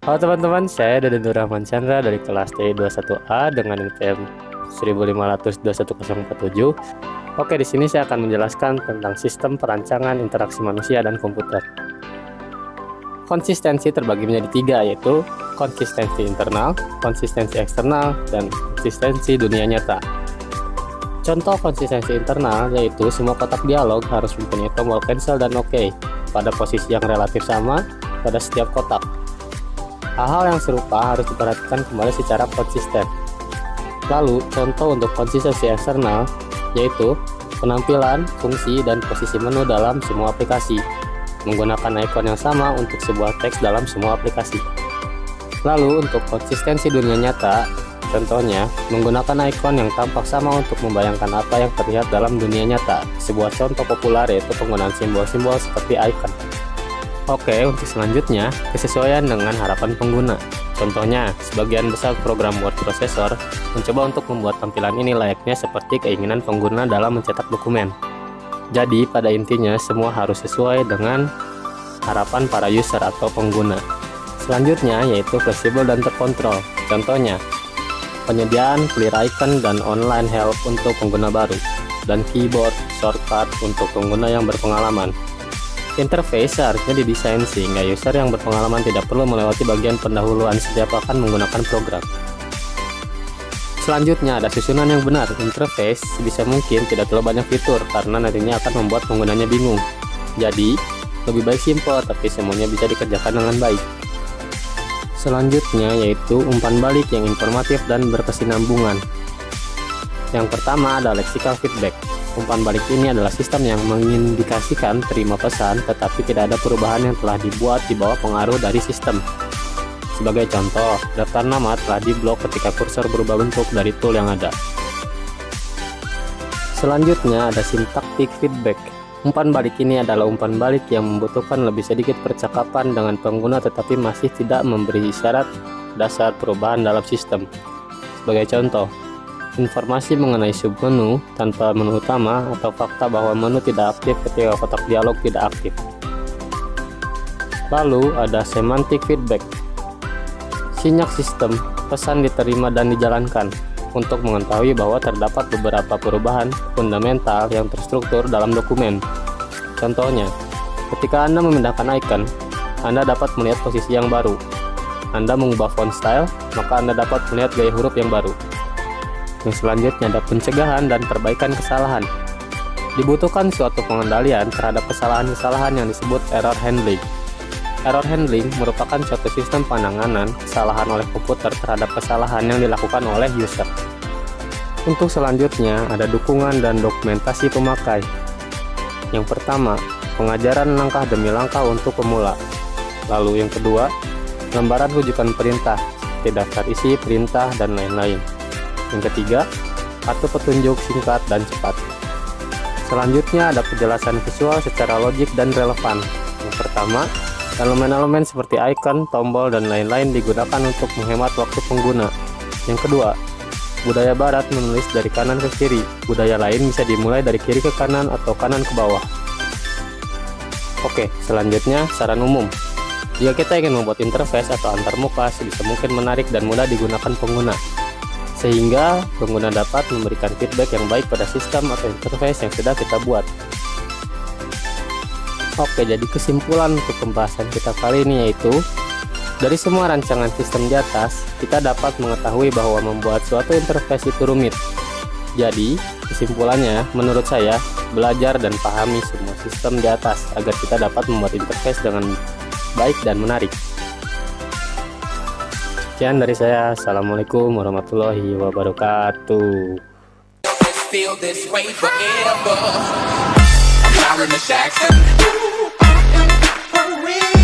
Halo teman-teman, saya Deden Rahman Chandra dari kelas T21A dengan NPM 150211047. Oke, di sini saya akan menjelaskan tentang sistem perancangan interaksi manusia dan komputer. Konsistensi terbagi menjadi tiga, yaitu konsistensi internal, konsistensi eksternal, dan konsistensi dunia nyata. Contoh konsistensi internal yaitu semua kotak dialog harus mempunyai tombol cancel dan OK pada posisi yang relatif sama pada setiap kotak. Hal-hal yang serupa harus diperhatikan kembali secara konsisten. Lalu, contoh untuk konsistensi eksternal yaitu penampilan, fungsi, dan posisi menu dalam semua aplikasi, menggunakan ikon yang sama untuk sebuah teks dalam semua aplikasi. Lalu, untuk konsistensi dunia nyata, contohnya menggunakan ikon yang tampak sama untuk membayangkan apa yang terlihat dalam dunia nyata. Sebuah contoh populer yaitu penggunaan simbol-simbol seperti icon. Oke, untuk selanjutnya, kesesuaian dengan harapan pengguna. Contohnya, sebagian besar program word processor mencoba untuk membuat tampilan ini layaknya seperti keinginan pengguna dalam mencetak dokumen. Jadi, pada intinya, semua harus sesuai dengan harapan para user atau pengguna. Selanjutnya, yaitu fleksibel dan terkontrol. Contohnya, penyediaan clear icon dan online help untuk pengguna baru, dan keyboard shortcut untuk pengguna yang berpengalaman. Interface seharusnya didesain sehingga user yang berpengalaman tidak perlu melewati bagian pendahuluan setiap akan menggunakan program. Selanjutnya ada susunan yang benar. Interface sebisa mungkin tidak terlalu banyak fitur karena nantinya akan membuat penggunanya bingung. Jadi, lebih baik simple tapi semuanya bisa dikerjakan dengan baik. Selanjutnya yaitu umpan balik yang informatif dan berkesinambungan. Yang pertama ada lexical feedback. Umpan balik ini adalah sistem yang mengindikasikan terima pesan tetapi tidak ada perubahan yang telah dibuat di bawah pengaruh dari sistem. Sebagai contoh, daftar nama telah diblok ketika kursor berubah bentuk dari tool yang ada. Selanjutnya ada syntactic feedback. Umpan balik ini adalah umpan balik yang membutuhkan lebih sedikit percakapan dengan pengguna tetapi masih tidak memberi isyarat dasar perubahan dalam sistem. Sebagai contoh, informasi mengenai submenu tanpa menu utama atau fakta bahwa menu tidak aktif ketika kotak dialog tidak aktif. Lalu ada semantic feedback. Sinyak sistem, pesan diterima dan dijalankan untuk mengetahui bahwa terdapat beberapa perubahan fundamental yang terstruktur dalam dokumen. Contohnya, ketika Anda memindahkan icon, Anda dapat melihat posisi yang baru. Anda mengubah font style, maka Anda dapat melihat gaya huruf yang baru. Yang selanjutnya ada pencegahan dan perbaikan kesalahan. Dibutuhkan suatu pengendalian terhadap kesalahan-kesalahan yang disebut error handling. Error handling merupakan suatu sistem penanganan kesalahan oleh komputer terhadap kesalahan yang dilakukan oleh user. Untuk selanjutnya ada dukungan dan dokumentasi pemakai. Yang pertama, pengajaran langkah demi langkah untuk pemula. Lalu yang kedua, lembaran rujukan perintah, seperti daftar isi, perintah, dan lain-lain. Yang ketiga, kartu petunjuk singkat dan cepat. Selanjutnya ada penjelasan visual secara logik dan relevan. Yang pertama, elemen-elemen seperti icon, tombol, dan lain-lain digunakan untuk menghemat waktu pengguna. Yang kedua, budaya barat menulis dari kanan ke kiri. Budaya lain bisa dimulai dari kiri ke kanan atau kanan ke bawah. Oke, selanjutnya saran umum. Jika kita ingin membuat interface atau antarmuka sebisa mungkin menarik dan mudah digunakan pengguna, sehingga pengguna dapat memberikan feedback yang baik pada sistem atau interface yang sudah kita buat. Oke, jadi kesimpulan untuk pembahasan kita kali ini yaitu, dari semua rancangan sistem di atas, kita dapat mengetahui bahwa membuat suatu interface itu rumit. Jadi, kesimpulannya, menurut saya, belajar dan pahami semua sistem di atas agar kita dapat membuat interface dengan baik dan menarik. Sekian dari saya. Assalamualaikum warahmatullahi wabarakatuh. Feel this way forever. I'm Marilyn Jackson. Ooh, I am for real.